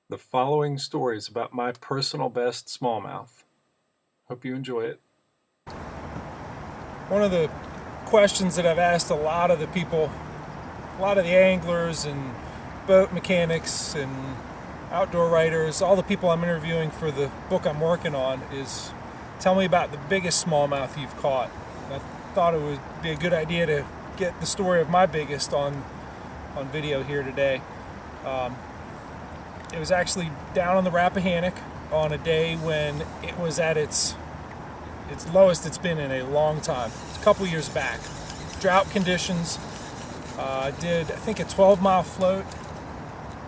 The following story is about my personal best smallmouth. Hope you enjoy it. One of the questions that I've asked a lot of the people, a lot of the anglers and boat mechanics and outdoor writers, all the people I'm interviewing for the book I'm working on is, tell me about the biggest smallmouth you've caught. And I thought it would be a good idea to get the story of my biggest on video here today. It was actually down on the Rappahannock on a day when it was at its lowest it's been in a long time. It's a couple years back. Drought conditions. Did I think a 12-mile float,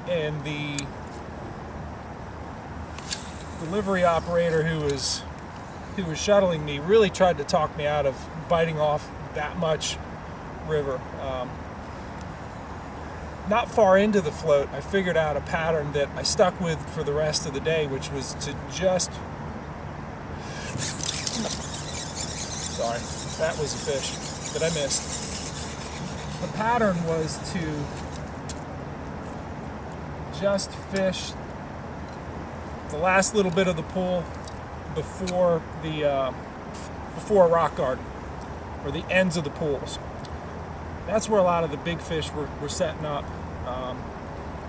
and the delivery operator who was shuttling me really tried to talk me out of biting off that much river. Not far into the float, I figured out a pattern that I stuck with for the rest of the day, which was to just... Sorry, that was a fish that I missed. The pattern was to just fish the last little bit of the pool before a rock garden, or the ends of the pools. That's where a lot of the big fish were setting up,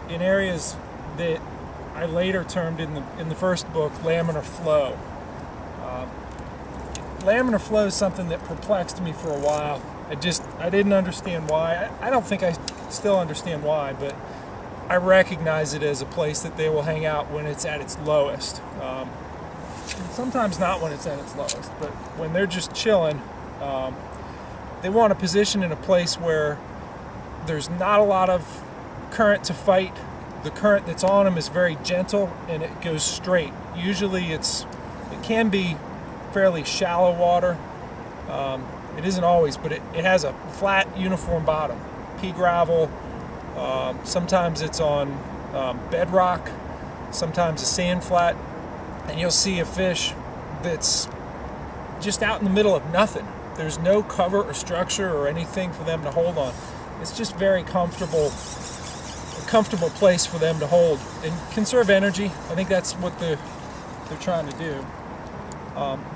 in areas that I later termed in the first book laminar flow. Laminar flow is something that perplexed me for a while. I didn't understand why. I don't think I still understand why, but I recognize it as a place that they will hang out when it's at its lowest. Sometimes not when it's at its lowest, but when they're just chilling, they want to position in a place where there's not a lot of current to fight. The current that's on them is very gentle and it goes straight. Usually it can be fairly shallow water. It isn't always, but it has a flat, uniform bottom. Pea gravel. Sometimes it's on bedrock. Sometimes a sand flat. And you'll see a fish that's just out in the middle of nothing. There's no cover or structure or anything for them to hold on. It's just very comfortable place for them to hold and conserve energy. I think that's what they're trying to do.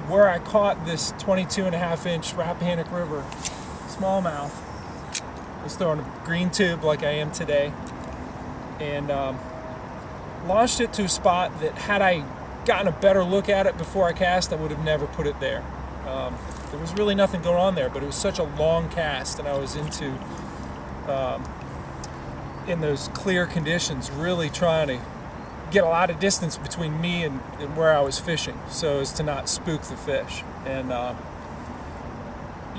Where I caught this 22.5-inch Rappahannock River smallmouth, I was throwing a green tube like I am today, and launched it to a spot that, had I gotten a better look at it before I cast, I would have never put it there. There was really nothing going on there, but it was such a long cast, and I was in those clear conditions, really trying to get a lot of distance between me and where I was fishing, so as to not spook the fish. And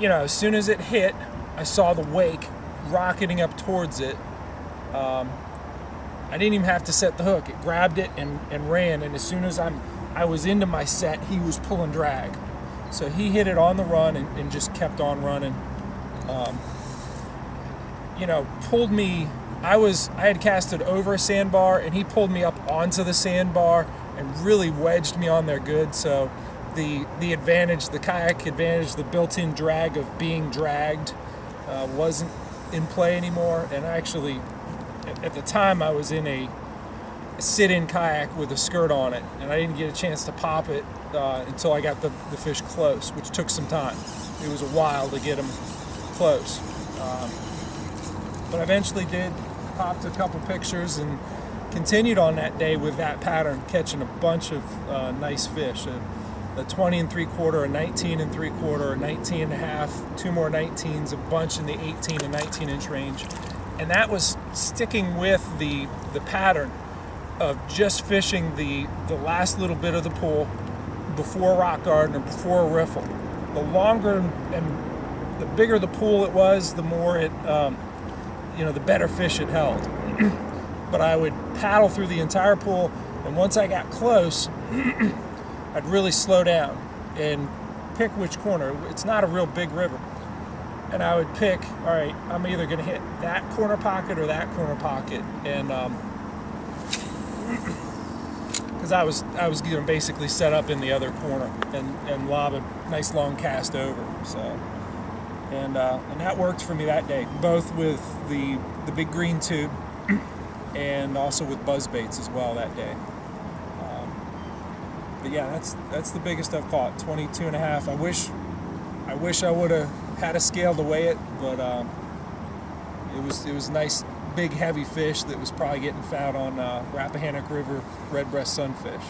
as soon as it hit, I saw the wake rocketing up towards it. I didn't even have to set the hook. It grabbed it and ran, and as soon as I was into my set, he was pulling drag. So he hit it on the run and just kept on running. Pulled me. I had casted over a sandbar, and he pulled me up onto the sandbar and really wedged me on there good. So the kayak advantage, the built-in drag of being dragged wasn't in play anymore. And actually, at the time, I was in a sit-in kayak with a skirt on it, and I didn't get a chance to pop it until I got the fish close, which took some time. It was a while to get them close. But I eventually did, popped a couple pictures, and continued on that day with that pattern, catching a bunch of nice fish. A 20 and 3/4, a 19 and 3/4, a 19 and a half, two more 19s, a bunch in the 18 and 19 inch range. And that was sticking with the pattern of just fishing the last little bit of the pool before a rock garden or before a riffle. The longer and the bigger the pool it was, the more it, the better fish it held. But I would paddle through the entire pool, and once I got close, I'd really slow down and pick which corner. It's not a real big river. And I would pick, all right, I'm either going to hit that corner pocket or that corner pocket. And because I was going to basically set up in the other corner and lob a nice long cast over. So, and that worked for me that day, both with the big green tube and also with buzz baits as well that day. But yeah, that's the biggest I've caught, 22 and a half. I wish I would have had a scale to weigh it, but it was a nice big heavy fish that was probably getting fed on Rappahannock River redbreast sunfish.